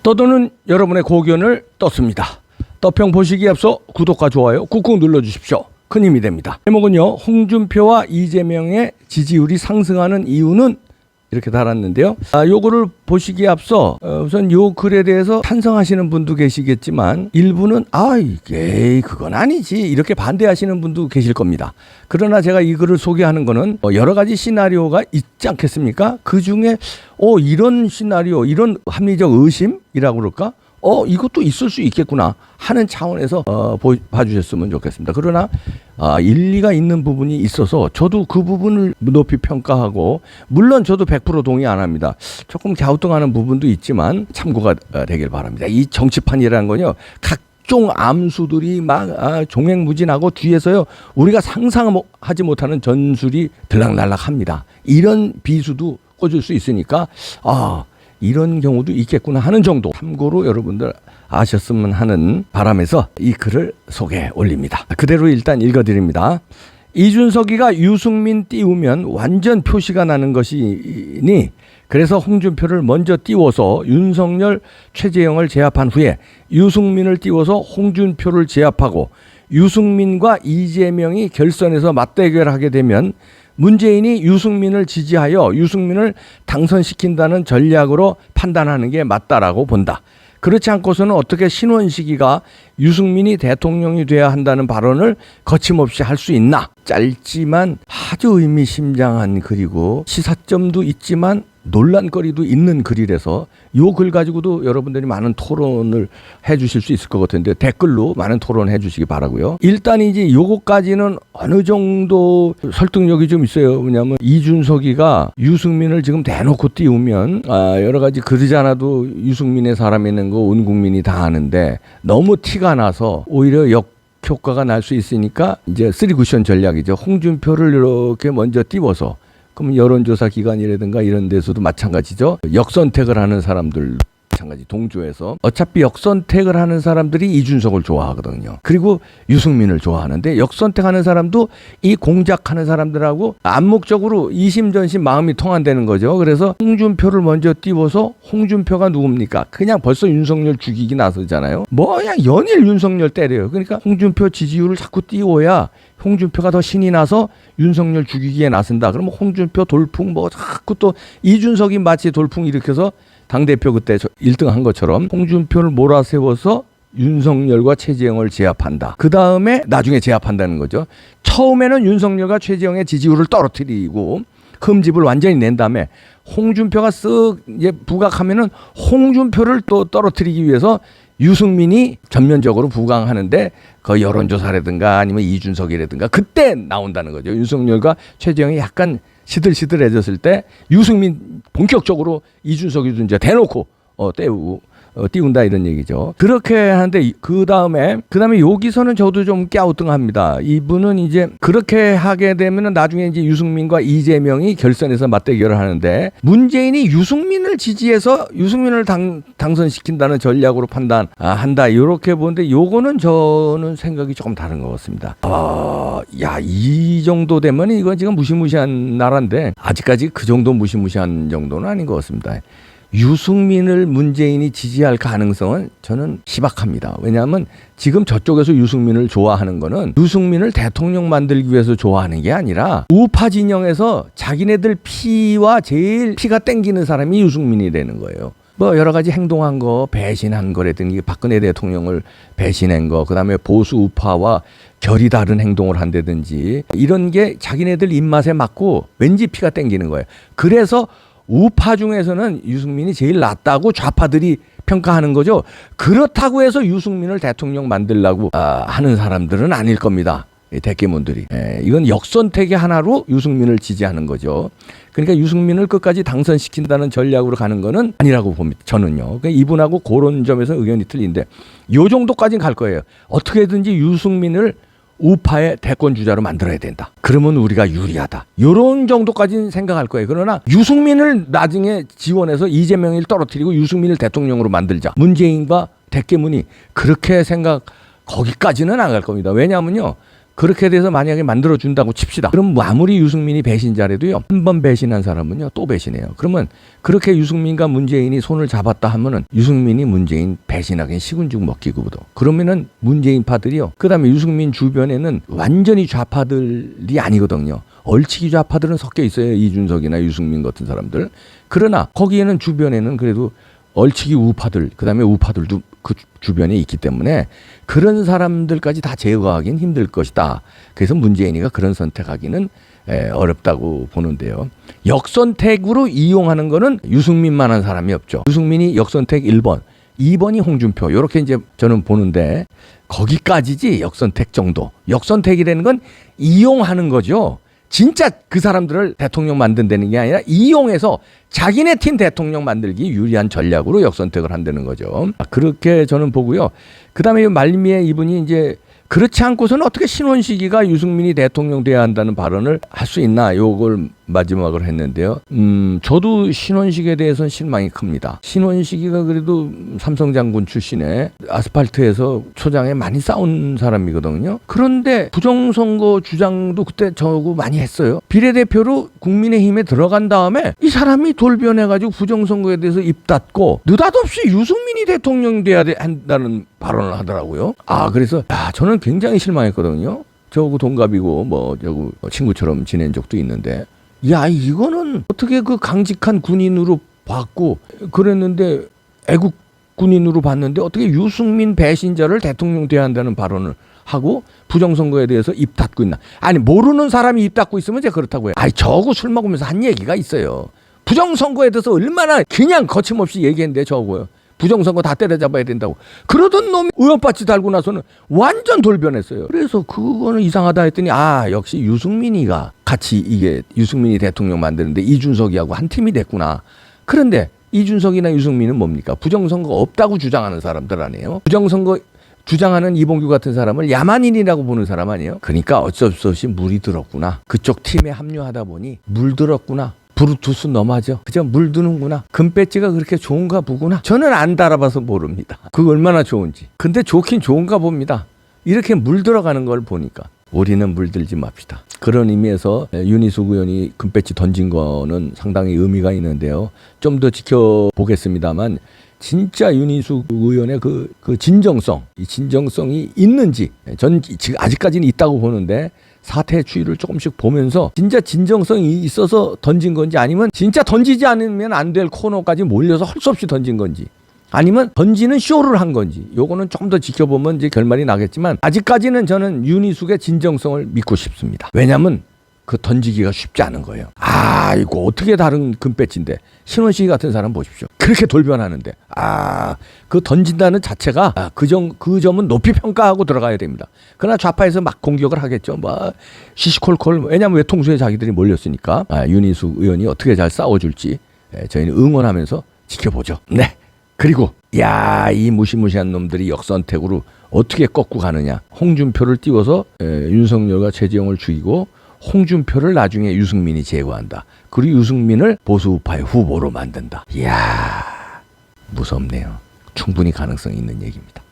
떠도는 여러분의 고견을 떴습니다. 떠평 보시기에 앞서 구독과 좋아요 꾹꾹 눌러주십시오. 큰 힘이 됩니다. 제목은요, 홍준표와 이재명의 지지율이 상승하는 이유는 이렇게 달았는데요. 요거를 보시기에 앞서 우선 요 글에 대해서 찬성하시는 분도 계시겠지만 일부는 이게 그건 아니지 이렇게 반대하시는 분도 계실 겁니다. 그러나 제가 이 글을 소개하는 거는 여러 가지 시나리오가 있지 않겠습니까? 그 중에 이런 시나리오, 이런 합리적 의심이라고 그럴까? 이것도 있을 수 있겠구나 하는 차원에서 봐주셨으면 좋겠습니다. 그러나 일리가 있는 부분이 있어서 저도 그 부분을 높이 평가하고, 물론 저도 100% 동의 안 합니다. 조금 갸우뚱하는 부분도 있지만 참고가 되길 바랍니다. 이 정치판이라는 건요, 각종 암수들이 막 종횡무진하고 뒤에서요 우리가 상상하지 못하는 전술이 들락날락합니다. 이런 비수도 꽂을 수 있으니까 이런 경우도 있겠구나 하는 정도 참고로 여러분들 아셨으면 하는 바람에서 이 글을 소개해 올립니다. 그대로 일단 읽어드립니다. 이준석이가 유승민 띄우면 완전 표시가 나는 것이니 그래서 홍준표를 먼저 띄워서 윤석열, 최재형을 제압한 후에 유승민을 띄워서 홍준표를 제압하고 유승민과 이재명이 결선에서 맞대결하게 되면 문재인이 유승민을 지지하여 유승민을 당선시킨다는 전략으로 판단하는 게 맞다라고 본다. 그렇지 않고서는 어떻게 신원식이가 유승민이 대통령이 돼야 한다는 발언을 거침없이 할 수 있나? 짧지만 아주 의미심장한 글이고 시사점도 있지만 논란거리도 있는 글이라서 요 글 가지고도 여러분들이 많은 토론을 해 주실 수 있을 것 같은데 댓글로 많은 토론해 주시기 바라고요. 일단 이제 요거까지는 어느 정도 설득력이 좀 있어요. 왜냐하면 이준석이가 유승민을 지금 대놓고 띄우면 여러 가지 그러지 않아도 유승민의 사람이는 거 온 국민이 다 아는데 너무 티가 나서 오히려 역효과가 날 수 있으니까 이제 3쿠션 전략이죠. 홍준표를 이렇게 먼저 띄워서, 그럼 여론조사 기관이라든가 이런 데서도 마찬가지죠. 역선택을 하는 사람들 마찬가지 동조해서 어차피 역선택을 하는 사람들이 이준석을 좋아하거든요. 그리고 유승민을 좋아하는데 역선택하는 사람도 이 공작하는 사람들하고 암묵적으로 이심전심 마음이 통한다는 거죠. 그래서 홍준표를 먼저 띄워서 홍준표가 누굽니까? 그냥 벌써 윤석열 죽이기 나서잖아요. 그냥 연일 윤석열 때려요. 그러니까 홍준표 지지율을 자꾸 띄워야 홍준표가 더 신이 나서 윤석열 죽이기에 나선다. 그러면 홍준표 돌풍 자꾸 또 이준석이 마치 돌풍 일으켜서 당대표 그때 1등 한 것처럼 홍준표를 몰아세워서 윤석열과 최재형을 제압한다. 그 다음에 나중에 제압한다는 거죠. 처음에는 윤석열과 최재형의 지지율을 떨어뜨리고 흠집을 완전히 낸 다음에 홍준표가 쓱 이제 부각하면은 홍준표를 또 떨어뜨리기 위해서 유승민이 전면적으로 부강하는데 그 여론조사라든가 아니면 이준석이라든가 그때 나온다는 거죠. 윤석열과 최재형이 약간 시들시들해졌을 때 유승민 본격적으로 이준석이도 이제 대놓고 띄운다 이런 얘기죠. 그렇게 하는데 그 다음에 여기서는 저도 좀 갸우뚱합니다. 이분은 이제 그렇게 하게 되면은 나중에 이제 유승민과 이재명이 결선에서 맞대결을 하는데 문재인이 유승민을 지지해서 유승민을 당선시킨다는 전략으로 판단한다 이렇게 보는데 요거는 저는 생각이 조금 다른 것 같습니다. 이 정도 되면 이건 지금 무시무시한 나라인데 아직까지 그 정도 무시무시한 정도는 아닌 것 같습니다. 유승민을 문재인이 지지할 가능성은 저는 희박합니다. 왜냐하면 지금 저쪽에서 유승민을 좋아하는 거는 유승민을 대통령 만들기 위해서 좋아하는 게 아니라 우파 진영에서 자기네들 피와 제일 피가 땡기는 사람이 유승민이 되는 거예요. 여러 가지 행동한 거, 배신한 거라든지 박근혜 대통령을 배신한 거, 그다음에 보수 우파와 결이 다른 행동을 한다든지 이런 게 자기네들 입맛에 맞고 왠지 피가 땡기는 거예요. 그래서 우파 중에서는 유승민이 제일 낫다고 좌파들이 평가하는 거죠. 그렇다고 해서 유승민을 대통령 만들려고 하는 사람들은 아닐 겁니다. 대깨문들이. 이건 역선택의 하나로 유승민을 지지하는 거죠. 그러니까 유승민을 끝까지 당선시킨다는 전략으로 가는 거는 아니라고 봅니다. 저는요. 그러니까 이분하고 그런 점에서 의견이 틀린데 요 정도까지는 갈 거예요. 어떻게든지 유승민을 우파의 대권 주자로 만들어야 된다. 그러면 우리가 유리하다. 이런 정도까지는 생각할 거예요. 그러나 유승민을 나중에 지원해서 이재명을 떨어뜨리고 유승민을 대통령으로 만들자. 문재인과 대깨문이 그렇게 거기까지는 안 갈 겁니다. 왜냐하면요. 그렇게 돼서 만약에 만들어준다고 칩시다. 그럼 아무리 유승민이 배신자라도요. 한 번 배신한 사람은요. 또 배신해요. 그러면 그렇게 유승민과 문재인이 손을 잡았다 하면은 유승민이 문재인 배신하긴 식은죽 먹기고도. 그러면은 문재인파들이요. 그다음에 유승민 주변에는 완전히 좌파들이 아니거든요. 얼치기 좌파들은 섞여 있어요. 이준석이나 유승민 같은 사람들. 그러나 거기에는 주변에는 그래도 얼치기 우파들, 그다음에 우파들도 그 주변에 있기 때문에 그런 사람들까지 다 제거하기는 힘들 것이다. 그래서 문재인이가 그런 선택하기는 어렵다고 보는데요. 역선택으로 이용하는 거는 유승민만한 사람이 없죠. 유승민이 역선택 1번, 2번이 홍준표. 이렇게 이제 저는 보는데 거기까지지 역선택 정도. 역선택이라는 건 이용하는 거죠. 진짜 그 사람들을 대통령 만든다는 게 아니라 이용해서 자기네 팀 대통령 만들기 유리한 전략으로 역선택을 한다는 거죠. 그렇게 저는 보고요. 그다음에 말미에 이분이 이제 그렇지 않고서는 어떻게 신원식이가 유승민이 대통령 돼야 한다는 발언을 할 수 있나 요걸 마지막으로 했는데요. 저도 신원식에 대해서는 실망이 큽니다. 신원식이가 그래도 삼성 장군 출신에 아스팔트에서 초장에 많이 싸운 사람이거든요. 그런데 부정선거 주장도 그때 저거 많이 했어요. 비례대표로 국민의힘에 들어간 다음에 이 사람이 돌변해가지고 부정선거에 대해서 입 닫고 느닷없이 유승민이 대통령 돼야 한다는 발언을 하더라고요. 그래서 저는 굉장히 실망했거든요. 저하고 동갑이고 저하고 친구처럼 지낸 적도 있는데 이거는 어떻게 그 강직한 군인으로 봤고 그랬는데 애국 군인으로 봤는데 어떻게 유승민 배신자를 대통령 돼야 한다는 발언을 하고 부정선거에 대해서 입 닫고 있나. 아니 모르는 사람이 입 닫고 있으면 제가 그렇다고 해요. 저하고 술 먹으면서 한 얘기가 있어요. 부정선거에 대해서 얼마나 그냥 거침없이 얘기했는데 저하고요. 부정선거 다 때려잡아야 된다고. 그러던 놈이 의원바치 달고 나서는 완전 돌변했어요. 그래서 그거는 이상하다 했더니 역시 유승민이가 같이 이게 유승민이 대통령 만드는데 이준석이하고 한 팀이 됐구나. 그런데 이준석이나 유승민은 뭡니까? 부정선거 없다고 주장하는 사람들 아니에요? 부정선거 주장하는 이봉규 같은 사람을 야만인이라고 보는 사람 아니에요? 그러니까 어쩔 수 없이 물이 들었구나. 그쪽 팀에 합류하다 보니 물 들었구나. 브루투스 너마저 그저 물드는구나. 금배지가 그렇게 좋은가 보구나. 저는 안 달아봐서 모릅니다. 그거 얼마나 좋은지. 근데 좋긴 좋은가 봅니다. 이렇게 물들어가는 걸 보니까 우리는 물들지 맙시다. 그런 의미에서 윤희숙 의원이 금배지 던진 거는 상당히 의미가 있는데요. 좀 더 지켜보겠습니다만 진짜 윤희숙 의원의 그 진정성, 이 진정성이 있는지 전 지금 아직까지는 있다고 보는데 사태의 추이를 조금씩 보면서 진짜 진정성이 있어서 던진 건지 아니면 진짜 던지지 않으면 안 될 코너까지 몰려서 할 수 없이 던진 건지 아니면 던지는 쇼를 한 건지 요거는 좀 더 지켜보면 이제 결말이 나겠지만 아직까지는 저는 윤희숙의 진정성을 믿고 싶습니다. 왜냐하면 그 던지기가 쉽지 않은 거예요. 이거 어떻게 다른 금배지인데 신원식 같은 사람 보십시오. 그렇게 돌변하는데 그 던진다는 자체가 그 점은 높이 평가하고 들어가야 됩니다. 그러나 좌파에서 막 공격을 하겠죠. 시시콜콜. 왜냐하면 외통수에 자기들이 몰렸으니까. 윤희숙 의원이 어떻게 잘 싸워줄지 저희는 응원하면서 지켜보죠. 네. 그리고 이 무시무시한 놈들이 역선택으로 어떻게 꺾고 가느냐. 홍준표를 띄워서 윤석열과 최재형을 죽이고 홍준표를 나중에 유승민이 제거한다. 그리고 유승민을 보수우파의 후보로 만든다. 이야, 무섭네요. 충분히 가능성이 있는 얘기입니다.